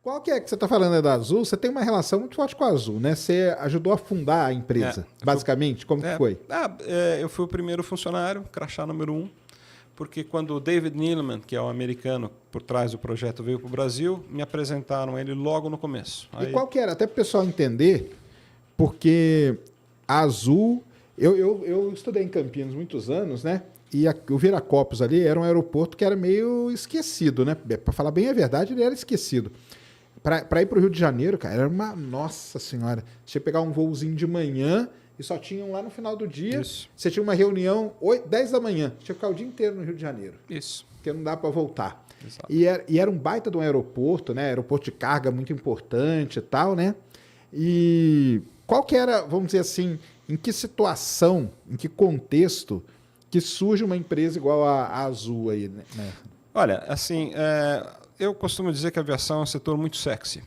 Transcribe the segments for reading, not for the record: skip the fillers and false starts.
Qual que é que você está falando da Azul? Você tem uma relação muito forte com a Azul, né? Você ajudou a fundar a empresa, basicamente. Como que foi? Eu fui o primeiro funcionário, crachá número 1, porque quando o David Neeleman, que é o americano por trás do projeto, veio para o Brasil, me apresentaram ele logo no começo. E qual que era? Até para o pessoal entender, porque a Azul... Eu estudei em Campinas muitos anos, né? E o Viracopos ali era um aeroporto que era meio esquecido, né? Para falar bem a verdade, ele era esquecido. Para ir para o Rio de Janeiro, cara, era uma... Nossa Senhora! Você ia pegar um voozinho de manhã e só tinham lá no final do dia. Isso. Você tinha uma reunião 10 da manhã. Tinha que ficar o dia inteiro no Rio de Janeiro. Isso. Porque não dá para voltar. Exato. E era um baita de um aeroporto, né? Aeroporto de carga muito importante e tal, né? E qual que era, vamos dizer assim, em que situação, em que contexto que surge uma empresa igual a Azul aí, né? Olha, assim, eu costumo dizer que a aviação é um setor muito sexy,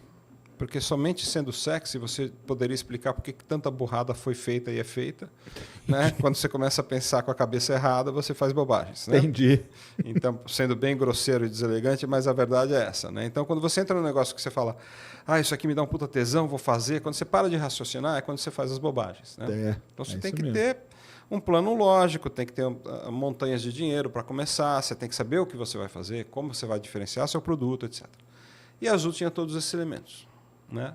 porque somente sendo sexy você poderia explicar por que tanta burrada foi feita e é feita, né? Quando você começa a pensar com a cabeça errada, você faz bobagens, né? Entendi. Então, sendo bem grosseiro e deselegante, mas a verdade é essa, né? Então, quando você entra num negócio que você fala, isso aqui me dá um puta tesão, vou fazer, quando você para de raciocinar, é quando você faz as bobagens, né? Então, você tem que ter um plano lógico, tem que ter montanhas de dinheiro para começar, você tem que saber o que você vai fazer, como você vai diferenciar seu produto, etc. E a Azul tinha todos esses elementos, né?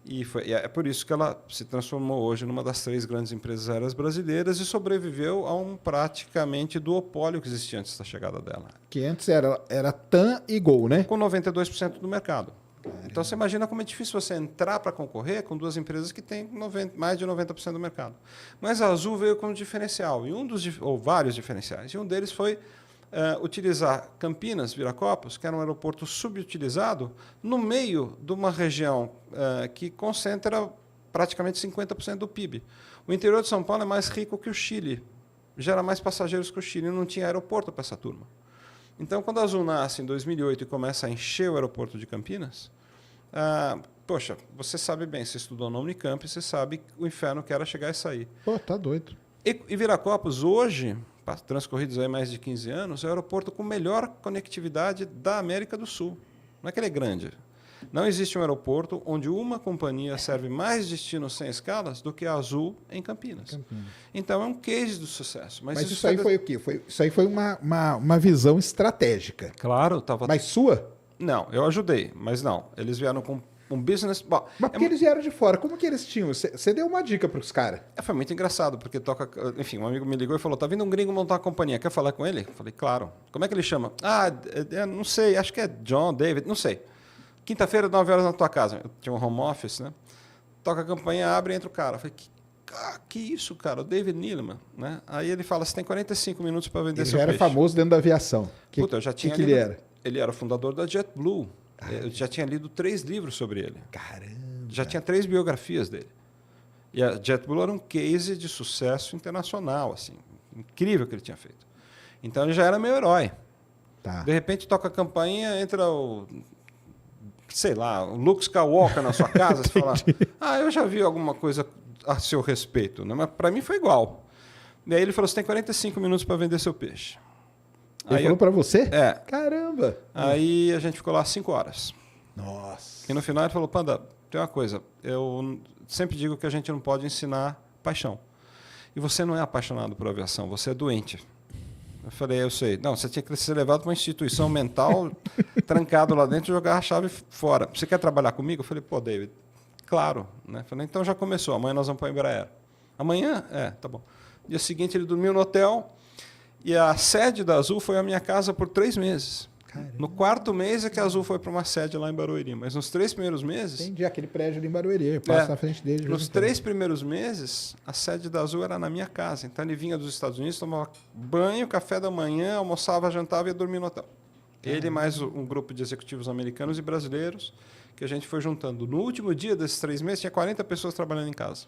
E é por isso que ela se transformou hoje numa das 3 grandes empresas aéreas brasileiras e sobreviveu a um praticamente duopólio que existia antes da chegada dela. Que antes era TAM e Gol, né? Com 92% do mercado. Então, você imagina como é difícil você entrar para concorrer com 2 empresas que têm mais de 90% do mercado. Mas a Azul veio com um diferencial, ou vários diferenciais. E um deles foi utilizar Campinas, Viracopos, que era um aeroporto subutilizado, no meio de uma região que concentra praticamente 50% do PIB. O interior de São Paulo é mais rico que o Chile, gera mais passageiros que o Chile, não tinha aeroporto para essa turma. Então, quando a Azul nasce em 2008 e começa a encher o aeroporto de Campinas, poxa, você sabe bem, você estudou na Unicamp, você sabe o inferno que era chegar e sair. Pô, tá doido. E Viracopos, hoje, transcorridos aí mais de 15 anos, é o aeroporto com melhor conectividade da América do Sul. Não é que ele é grande. Não existe um aeroporto onde uma companhia serve mais destinos sem escalas do que a Azul em Campinas. Então, é um case do sucesso. Mas isso aí foi o quê? Isso aí foi uma visão estratégica. Claro. Mas sua? Não, eu ajudei, mas não. Eles vieram com um business... Bom, mas porque eles vieram de fora? Como que eles tinham? Você deu uma dica para os caras. Foi muito engraçado, porque enfim, um amigo me ligou e falou, tá vindo um gringo montar uma companhia, quer falar com ele? Eu falei, claro. Como é que ele chama? Não sei, acho que é John, David, não sei. Quinta-feira, 9 horas na tua casa. Eu tinha um home office, né? Toca a campanha, abre e entra o cara. Eu falei, que isso, cara? O David Neeleman, né? Aí ele fala, você tem 45 minutos para vender seu peixe. Ele já era famoso dentro da aviação. Puta, eu já tinha que ele era? Ele era o fundador da JetBlue. Eu já tinha lido 3 livros sobre ele. Caramba! Já tinha 3 biografias dele. E a JetBlue era um case de sucesso internacional, assim, incrível que ele tinha feito. Então ele já era meu herói. Tá. De repente toca a campainha, entra o Luke Skywalker na sua casa, você fala, eu já vi alguma coisa a seu respeito, né? Mas para mim foi igual. E aí ele falou, você tem 45 minutos para vender seu peixe. Ele falou para você? É. Caramba! Aí a gente ficou lá 5 horas. Nossa! E no final ele falou, Panda, tem uma coisa, eu sempre digo que a gente não pode ensinar paixão. E você não é apaixonado por aviação, você é doente. Eu falei, eu sei. Não, você tinha que ser levado para uma instituição mental, trancado lá dentro e jogar a chave fora. Você quer trabalhar comigo? Eu falei, pô, David, claro. Né? Eu falei, então já começou, amanhã nós vamos para a Embraer. Amanhã? Tá bom. Dia seguinte ele dormiu no hotel e a sede da Azul foi a minha casa por 3 meses. Caramba. No 4º mês é que a Azul foi para uma sede lá em Barueri, mas nos 3 primeiros meses... Entendi, aquele prédio ali em Barueri, eu passo na frente dele. Nos 3 primeiros meses, a sede da Azul era na minha casa. Então ele vinha dos Estados Unidos, tomava banho, café da manhã, almoçava, jantava e ia dormir no hotel. Ele mais um grupo de executivos americanos e brasileiros que a gente foi juntando. No último dia desses 3 meses, tinha 40 pessoas trabalhando em casa.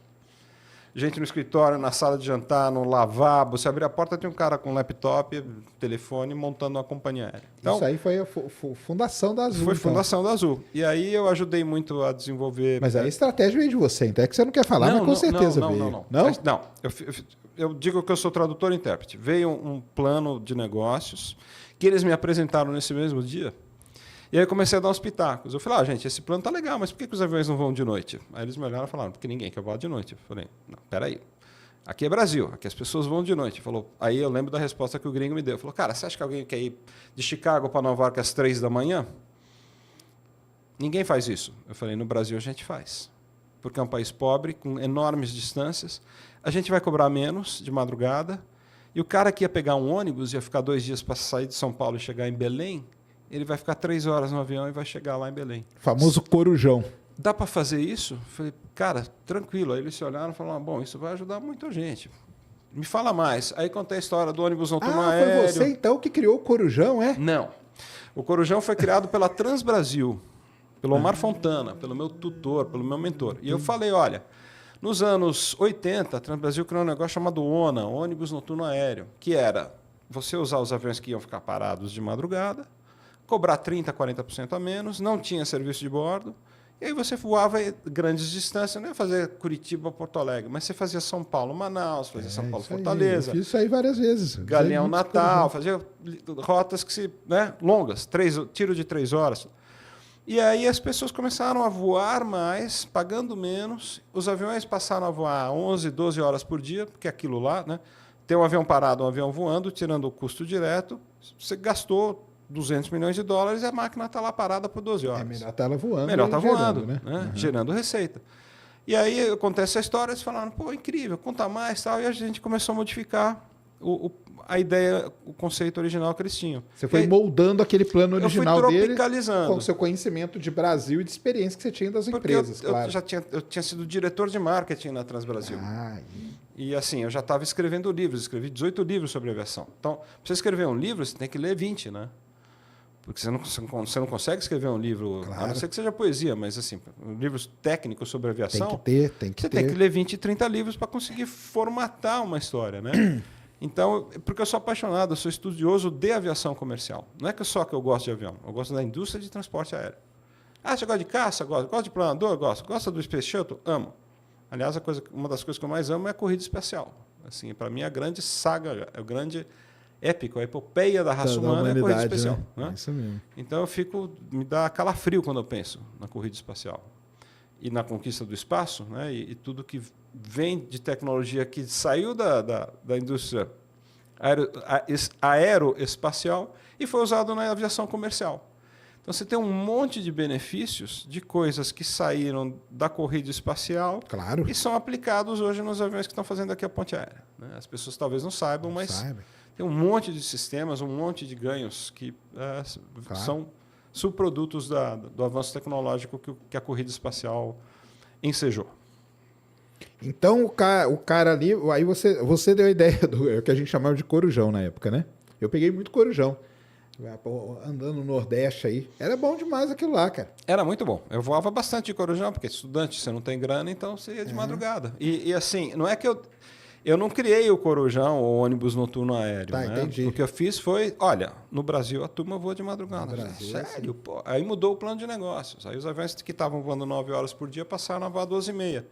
Gente no escritório, na sala de jantar, no lavabo. Você abria a porta, tinha um cara com laptop, telefone, montando uma companhia aérea. Então, isso aí foi a fundação da Azul. Foi a fundação da Azul. E aí eu ajudei muito a desenvolver... Mas a estratégia veio de você, então é que você não quer falar, mas com certeza veio. Não, eu digo que eu sou tradutor e intérprete. Veio um plano de negócios que eles me apresentaram nesse mesmo dia. E aí eu comecei a dar uns pitacos. Eu falei, gente, esse plano tá legal, mas por que os aviões não voam de noite? Aí eles me olharam e falaram, porque ninguém quer voar de noite. Eu falei, não, peraí. Aqui é Brasil, aqui as pessoas vão de noite. Falou, aí eu lembro da resposta que o gringo me deu. Falou, cara, você acha que alguém quer ir de Chicago para Nova York às 3 da manhã? Ninguém faz isso. Eu falei, no Brasil a gente faz. Porque é um país pobre, com enormes distâncias. A gente vai cobrar menos de madrugada. E o cara que ia pegar um ônibus, ia ficar 2 dias para sair de São Paulo e chegar em Belém, ele vai ficar 3 horas no avião e vai chegar lá em Belém. Famoso corujão. Dá para fazer isso? Eu falei, cara, tranquilo. Aí eles se olharam e falaram, bom, isso vai ajudar muita gente. Me fala mais. Aí contei a história do ônibus noturno aéreo. Foi você então que criou o corujão, é? Não. O corujão foi criado pela Transbrasil, pelo Omar Fontana, pelo meu tutor, pelo meu mentor. E eu falei, olha, nos anos 80, a Transbrasil criou um negócio chamado ONA, ônibus noturno aéreo, que era você usar os aviões que iam ficar parados de madrugada, cobrar 30%, 40% a menos, não tinha serviço de bordo, e aí você voava grandes distâncias, não ia fazer Curitiba, Porto Alegre, mas você fazia São Paulo, Manaus, fazia São Paulo, Fortaleza. Eu fiz isso aí várias vezes. Galeão, Natal, fazia rotas que longas, tiro de 3 horas. E aí as pessoas começaram a voar mais, pagando menos. Os aviões passaram a voar 11, 12 horas por dia, porque aquilo lá, tem um avião parado, um avião voando, tirando o custo direto, você gastou $200 milhões e a máquina está lá parada por 12 horas. É melhor estar ela voando. Melhor estar voando, né? Gerando receita. E aí acontece essa história, eles falaram, pô, incrível, conta mais, tal, e a gente começou a modificar a ideia, o conceito original que eles tinham. Você foi moldando aquele plano original eu fui dele tropicalizando. Com o seu conhecimento de Brasil e de experiência que você tinha das empresas, claro. Eu tinha sido diretor de marketing na Transbrasil. E assim, eu já estava escrevendo livros, escrevi 18 livros sobre aviação. Então, para você escrever um livro, você tem que ler 20, né? Porque você não consegue escrever um livro, claro. A não ser que seja poesia, mas assim, livros técnicos sobre aviação. Tem que ter. Tem que ler 20, 30 livros para conseguir formatar uma história, né? Então, porque eu sou apaixonado, eu sou estudioso de aviação comercial. Não é que só que eu gosto de avião, eu gosto da indústria de transporte aéreo. Você gosta de caça? Gosta de planador? Gosto. Gosta do Space Shuttle? Amo. Aliás, uma das coisas que eu mais amo é a corrida espacial. Assim, para mim, a grande saga, o grande épico, a epopeia da raça humana é a corrida espacial. Né? Isso mesmo. Então, me dá calafrio quando eu penso na corrida espacial. E na conquista do espaço, né? E tudo que vem de tecnologia que saiu da indústria aeroespacial e foi usado na aviação comercial. Então, você tem um monte de benefícios de coisas que saíram da corrida espacial, claro, e são aplicados hoje nos aviões que estão fazendo aqui a ponte aérea. Né? As pessoas talvez não saibam, mas tem um monte de sistemas, um monte de ganhos que são subprodutos do avanço tecnológico que a corrida espacial ensejou. Então, o cara ali, aí você deu a ideia do que a gente chamava de corujão na época, né? Eu peguei muito corujão. Andando no Nordeste aí. Era bom demais aquilo lá, cara. Era muito bom. Eu voava bastante de corujão, porque estudante, você não tem grana, então você ia de madrugada. E assim, não é que eu não criei o corujão, o ônibus noturno aéreo. Tá, né? entendi. O que eu fiz foi, olha, no Brasil a turma voa de madrugada. Sério, pô. Aí mudou o plano de negócios. Aí os aviões que estavam voando 9 horas por dia passaram a voar 12h30.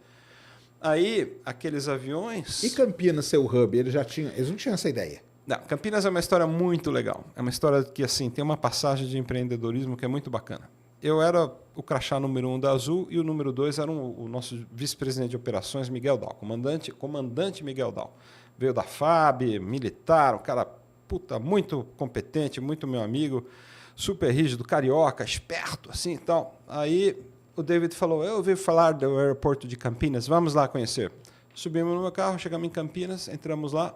Aí, aqueles aviões... E Campinas, seu hub, eles não tinham essa ideia? Não, Campinas é uma história muito legal. É uma história que assim tem uma passagem de empreendedorismo que é muito bacana. Eu era o crachá número 1 da Azul e o número 2 era o nosso vice-presidente de operações, Miguel Dal, comandante Miguel Dal. Veio da FAB, militar, um cara muito competente, muito meu amigo, super rígido, carioca, esperto, assim e tal. Aí o David falou, eu ouvi falar do aeroporto de Campinas, vamos lá conhecer. Subimos no meu carro, chegamos em Campinas, entramos lá,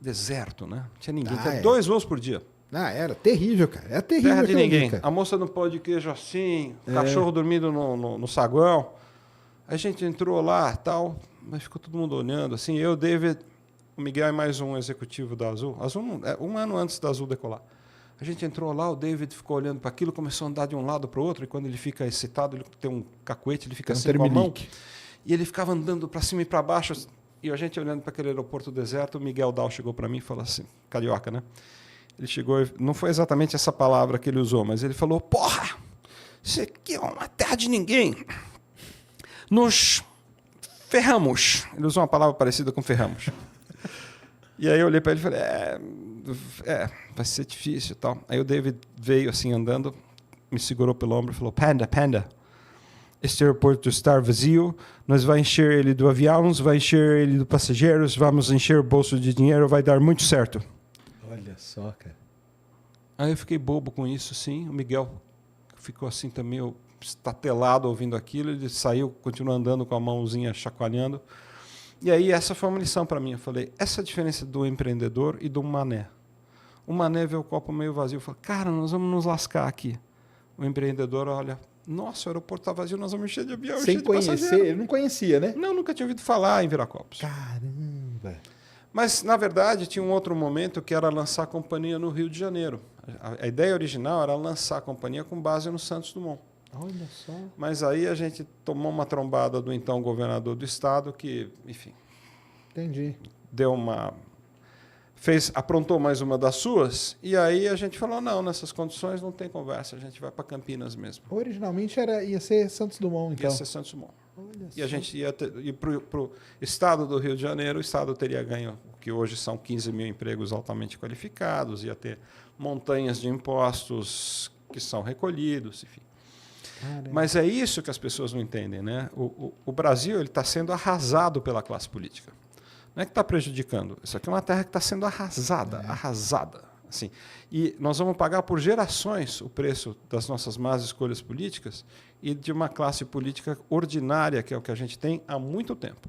deserto, né? Não tinha ninguém. Tinha 2 voos por dia. Era terrível, cara. É terrível. Terra de ninguém. A moça no pão de queijo assim, o cachorro dormindo no saguão. A gente entrou lá, tal, mas ficou todo mundo olhando, assim, eu, David, o Miguel e mais um executivo da Azul. Azul, um ano antes da Azul decolar. A gente entrou lá, o David ficou olhando para aquilo, começou a andar de um lado para o outro, e quando ele fica excitado, ele tem um cacuete, ele fica assim com a mão. E ele ficava andando para cima e para baixo, e a gente olhando para aquele aeroporto deserto, o Miguel Dal chegou para mim e falou assim, carioca, né? Ele chegou, não foi exatamente essa palavra que ele usou, mas ele falou, porra, isso aqui é uma terra de ninguém. Nos ferramos. Ele usou uma palavra parecida com ferramos. E aí eu olhei para ele e falei, vai ser difícil e tal. Aí o David veio assim andando, me segurou pelo ombro e falou: Panda, este aeroporto está vazio, nós vamos encher ele do aviões, vai encher ele de passageiros, vamos encher o bolso de dinheiro, vai dar muito certo. Olha só, cara. Aí eu fiquei bobo com isso, sim. O Miguel ficou assim também, estatelado ouvindo aquilo, ele saiu, continuou andando com a mãozinha chacoalhando. E aí essa foi uma lição para mim. Eu falei, essa é a diferença do empreendedor e do mané. O mané vê o copo meio vazio, fala, cara, nós vamos nos lascar aqui. O empreendedor olha, nossa, o aeroporto está vazio, nós vamos encher de avião, sem conhecer, ele não conhecia, né? Não, nunca tinha ouvido falar em Viracopos. Caramba! Mas, na verdade, tinha um outro momento que era lançar a companhia no Rio de Janeiro. A ideia original era lançar a companhia com base no Santos Dumont. Olha só. Mas aí a gente tomou uma trombada do então governador do estado que, enfim... Entendi. Aprontou mais uma das suas, e aí a gente falou, não, nessas condições não tem conversa, a gente vai para Campinas mesmo. Originalmente ia ser Santos Dumont, então. Ia ser Santos Dumont. Olha e a gente ia ir para o estado do Rio de Janeiro, o estado teria ganho, que hoje são 15 mil empregos altamente qualificados, ia ter montanhas de impostos que são recolhidos, enfim. Caramba. Mas é isso que as pessoas não entendem, né? O Brasil está sendo arrasado pela classe política. Não é que está prejudicando. Isso aqui é uma terra que está sendo arrasada. Assim. E nós vamos pagar por gerações o preço das nossas más escolhas políticas e de uma classe política ordinária, que é o que a gente tem há muito tempo.